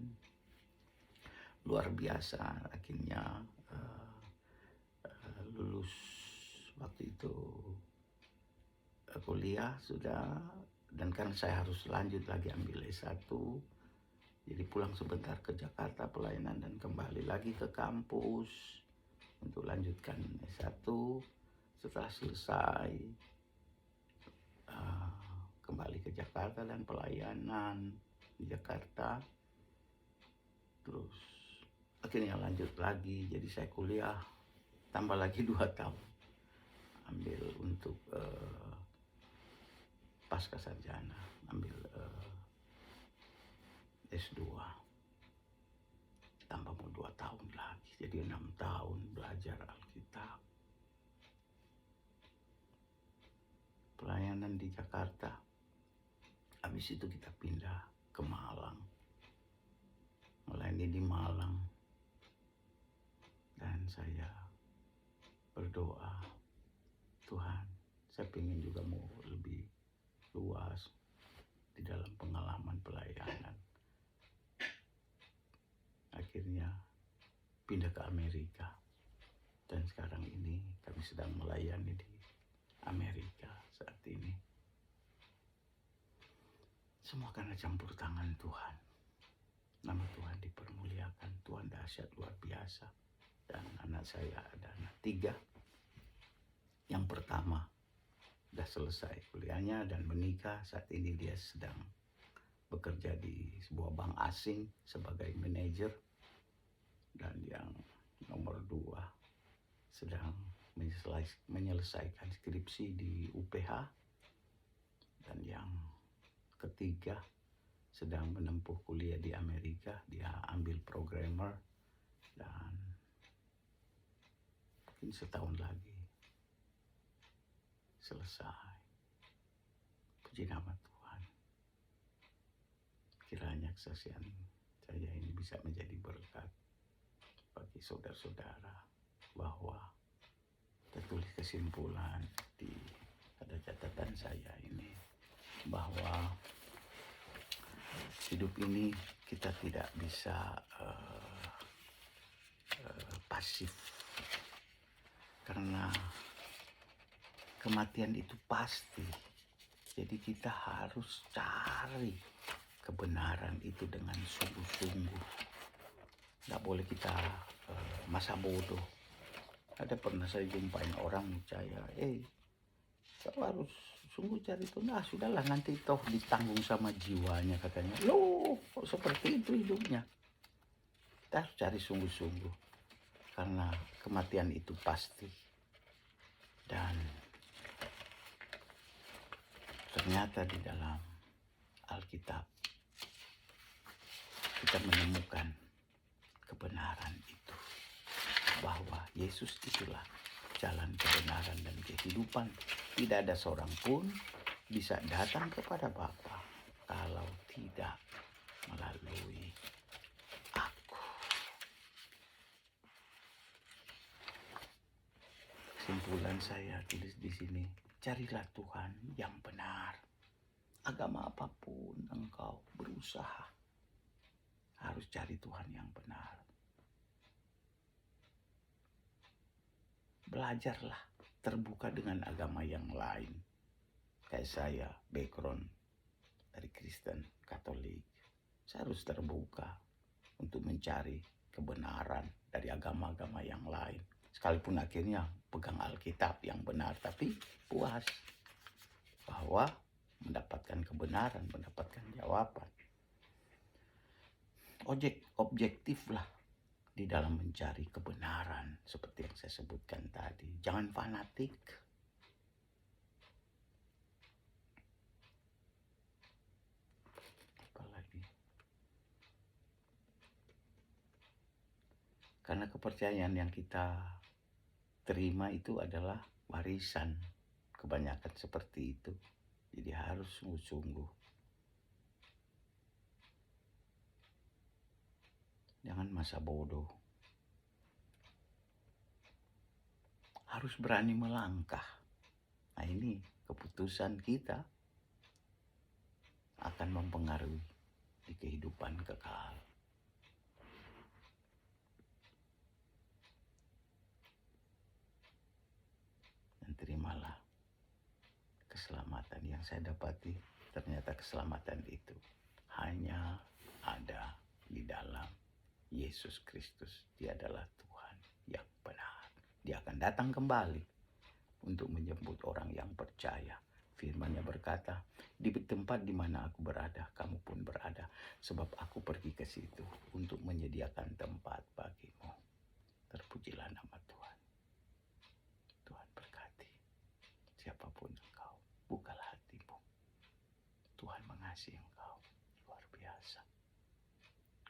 luar biasa. Akhirnya lulus waktu itu kuliah sudah, dan kan saya harus lanjut lagi ambil S1, jadi pulang sebentar ke Jakarta pelayanan dan kembali lagi ke kampus untuk lanjutkan S1. Setelah selesai kembali ke Jakarta dan pelayanan di Jakarta, terus akhirnya lanjut lagi, jadi saya kuliah tambah lagi 2 tahun ambil untuk pasca sarjana, ambil S2 tambah mau 2 tahun lagi, jadi 6 tahun belajar Alkitab. Pelayanan di Jakarta, habis itu kita pindah ke Malang, melayani di Malang, dan saya berdoa, Tuhan, saya ingin juga mau lebih luas di dalam pengalaman pelayanan. Akhirnya pindah ke Amerika, dan sekarang ini kami sedang melayani di Amerika saat ini. Semua karena campur tangan Tuhan. Nama Tuhan dipermuliakan, Tuhan dahsyat luar biasa. Dan anak saya ada anak 3. Yang pertama sudah selesai kuliahnya dan menikah. Saat ini dia sedang bekerja di sebuah bank asing sebagai manajer. Dan yang nomor 2 sedang menyelesaikan skripsi di UPH. Dan yang ketiga sedang menempuh kuliah di Amerika. Dia ambil programmer dan mungkin setahun lagi selesai. Puji nama Tuhan. Kiranya kesaksian saya ini bisa menjadi berkat bagi saudara-saudara, bahwa tertulis kesimpulan di ada catatan saya ini, bahwa hidup ini kita tidak bisa pasif, karena kematian itu pasti. Jadi kita harus cari kebenaran itu dengan sungguh-sungguh. Nggak boleh kita masa bodoh. Ada pernah saya jumpain orang percaya, kau harus sungguh cari itu. Nah sudahlah, nanti toh ditanggung sama jiwanya, katanya. Loh, kok seperti itu hidupnya? Kita harus cari sungguh-sungguh, karena kematian itu pasti. Dan ternyata di dalam Alkitab kita menemukan kebenaran itu, bahwa Yesus itulah jalan kebenaran dan kehidupan. Tidak ada seorang pun bisa datang kepada Bapa kalau tidak melalui aku. Kesimpulan saya tulis di sini, carilah Tuhan yang benar. Agama apapun engkau berusaha, harus cari Tuhan yang benar. Belajarlah terbuka dengan agama yang lain. Kayak saya, background dari Kristen, Katolik. Saya harus terbuka untuk mencari kebenaran dari agama-agama yang lain. Sekalipun akhirnya pegang Alkitab yang benar, tapi puas bahwa mendapatkan kebenaran, mendapatkan jawaban. objektiflah di dalam mencari kebenaran seperti yang saya sebutkan tadi. Jangan fanatik. Apalagi karena kepercayaan yang kita terima itu adalah warisan. Kebanyakan seperti itu. Jadi harus sungguh-sungguh. Jangan masa bodoh. Harus berani melangkah. Nah ini keputusan kita akan mempengaruhi di kehidupan kekal. Dan terimalah keselamatan yang saya dapati. Ternyata keselamatan itu hanya ada di dalam Yesus Kristus. Dia adalah Tuhan yang benar. Dia akan datang kembali untuk menjemput orang yang percaya. Firman-Nya berkata, di tempat di mana aku berada, kamu pun berada. Sebab aku pergi ke situ untuk menyediakan tempat bagimu. Terpujilah nama Tuhan. Tuhan berkati. Siapapun engkau, bukalah hatimu. Tuhan mengasihi engkau. Luar biasa.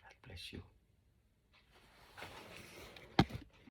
God bless you.